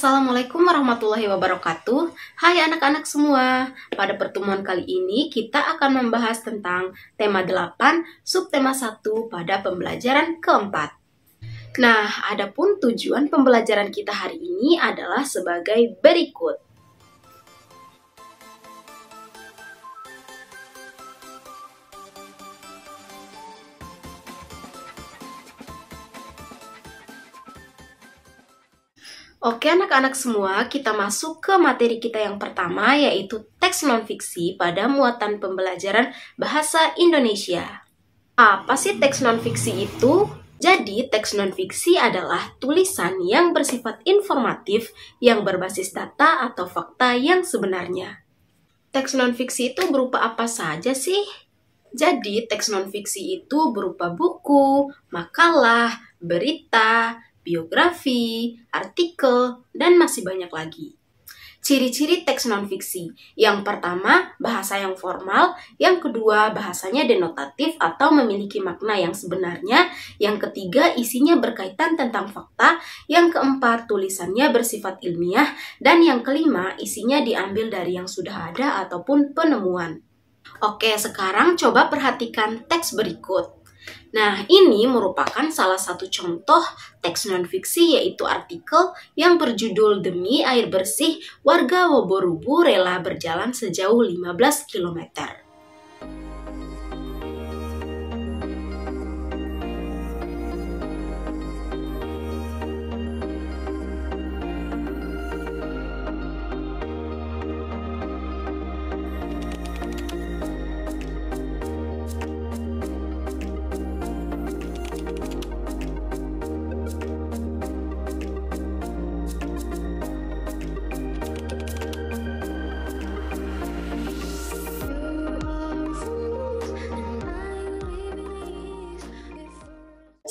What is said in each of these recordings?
Assalamualaikum warahmatullahi wabarakatuh. Hai anak-anak semua. Pada pertemuan kali ini kita akan membahas tentang tema 8, subtema 1 pada pembelajaran keempat. Nah, adapun tujuan pembelajaran kita hari ini adalah sebagai berikut. Oke anak-anak semua, kita masuk ke materi kita yang pertama, yaitu teks non-fiksi pada muatan pembelajaran bahasa Indonesia. Apa sih teks non-fiksi itu? Jadi, teks non-fiksi adalah tulisan yang bersifat informatif yang berbasis data atau fakta yang sebenarnya. Teks non-fiksi itu berupa apa saja sih? Jadi, teks non-fiksi itu berupa buku, makalah, berita, biografi, artikel, dan masih banyak lagi. Ciri-ciri teks non-fiksi. Yang pertama, bahasa yang formal. Yang kedua, bahasanya denotatif atau memiliki makna yang sebenarnya. Yang ketiga, isinya berkaitan tentang fakta. Yang keempat, tulisannya bersifat ilmiah. Dan yang kelima, isinya diambil dari yang sudah ada ataupun penemuan. Oke, sekarang coba perhatikan teks berikut. Nah, ini merupakan salah satu contoh teks non-fiksi, yaitu artikel yang berjudul "Demi Air Bersih, Warga Woborubu Rela Berjalan Sejauh 15 km".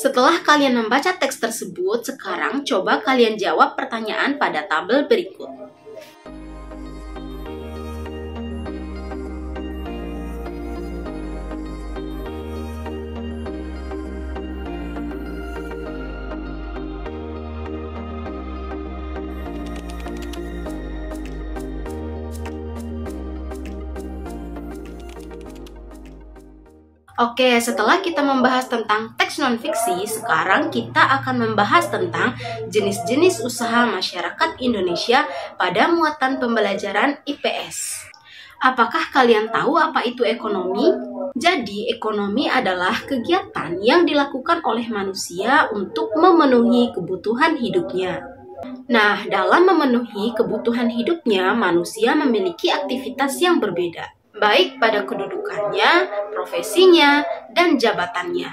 Setelah kalian membaca teks tersebut, sekarang coba kalian jawab pertanyaan pada tabel berikut. Oke, setelah kita membahas tentang teks non-fiksi, sekarang kita akan membahas tentang jenis-jenis usaha masyarakat Indonesia pada muatan pembelajaran IPS. Apakah kalian tahu apa itu ekonomi? Jadi, ekonomi adalah kegiatan yang dilakukan oleh manusia untuk memenuhi kebutuhan hidupnya. Nah, dalam memenuhi kebutuhan hidupnya, manusia memiliki aktivitas yang berbeda, baik pada kedudukannya, profesinya, dan jabatannya.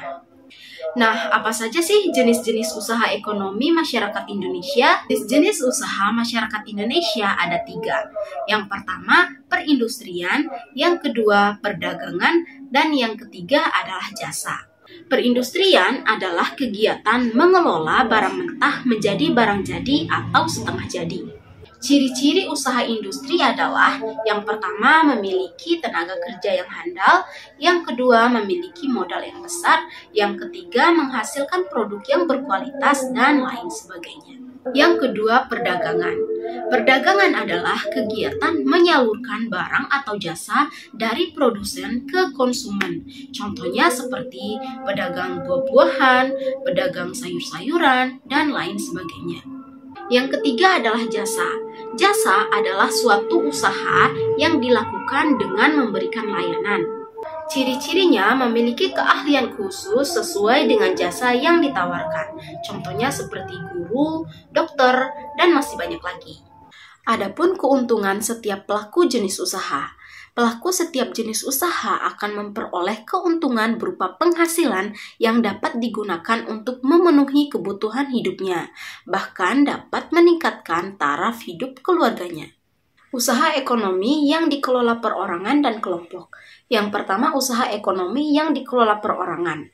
Nah, apa saja sih jenis-jenis usaha ekonomi masyarakat Indonesia? Jenis usaha masyarakat Indonesia ada 3. Yang pertama, perindustrian, yang kedua, perdagangan, dan yang ketiga adalah jasa. Perindustrian adalah kegiatan mengelola barang mentah menjadi barang jadi atau setengah jadi. Ciri-ciri usaha industri adalah yang pertama memiliki tenaga kerja yang handal, yang kedua memiliki modal yang besar, yang ketiga menghasilkan produk yang berkualitas, dan lain sebagainya. Yang kedua, perdagangan. Perdagangan adalah kegiatan menyalurkan barang atau jasa dari produsen ke konsumen. Contohnya seperti pedagang buah-buahan, pedagang sayur-sayuran, dan lain sebagainya. Yang ketiga adalah jasa. Jasa adalah suatu usaha yang dilakukan dengan memberikan layanan. Ciri-cirinya memiliki keahlian khusus sesuai dengan jasa yang ditawarkan. Contohnya seperti guru, dokter, dan masih banyak lagi. Adapun keuntungan setiap pelaku jenis usaha. Pelaku setiap jenis usaha akan memperoleh keuntungan berupa penghasilan yang dapat digunakan untuk memenuhi kebutuhan hidupnya, bahkan dapat meningkatkan taraf hidup keluarganya. Usaha ekonomi yang dikelola perorangan dan kelompok. Yang pertama, usaha ekonomi yang dikelola perorangan.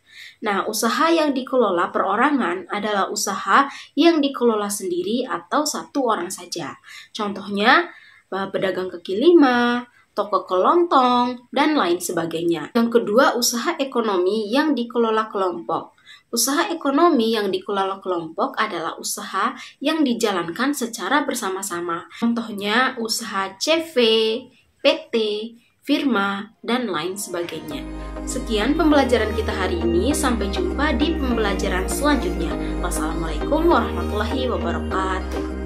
Nah, usaha yang dikelola perorangan adalah usaha yang dikelola sendiri atau satu orang saja. Contohnya, pedagang kaki lima, toko kelontong, dan lain sebagainya. Yang kedua, usaha ekonomi yang dikelola kelompok. Usaha ekonomi yang dikelola kelompok adalah usaha yang dijalankan secara bersama-sama. Contohnya usaha CV, PT, firma, dan lain sebagainya. Sekian pembelajaran kita hari ini. Sampai jumpa di pembelajaran selanjutnya. Wassalamualaikum warahmatullahi wabarakatuh.